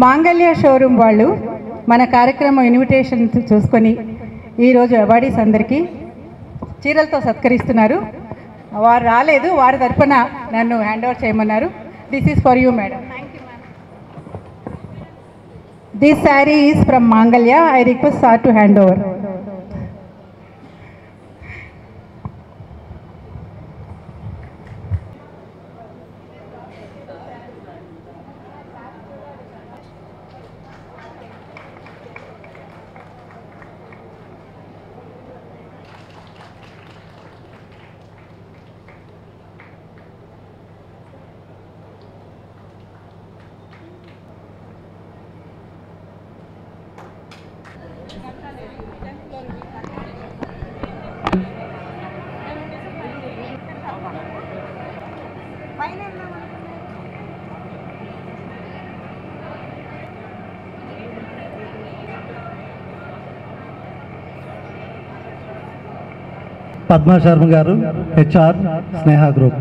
మాంగళ్య షోరూమ్ వాళ్ళు మన కార్యక్రమం ఇన్విటేషన్ చూసుకొని ఈరోజు అవార్డీస్ అందరికీ చీరలతో సత్కరిస్తున్నారు. వారు రాలేదు, వారి తరఫున నన్ను హ్యాండ్ ఓవర్ చేయమన్నారు. This is for you madam. This sari is from Mangalya. I request sir to hand over. Padma Sharma garu, HR, Sneha group.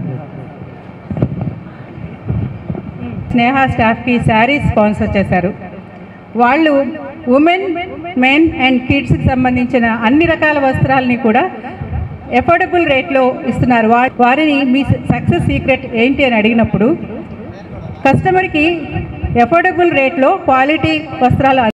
స్నేహ స్టాఫ్కి శారీస్ స్పాన్సర్ చేశారు. వాళ్ళు ఉమెన్, మెన్ అండ్ కిడ్స్కి సంబంధించిన అన్ని రకాల వస్త్రాలని కూడా ఎఫోర్డబుల్ రేట్లో ఇస్తున్నారు. వారిని మీ సక్సెస్ సీక్రెట్ ఏంటి అని అడిగినప్పుడు కస్టమర్కి ఎఫోర్డబుల్ రేట్లో క్వాలిటీ వస్త్రాలు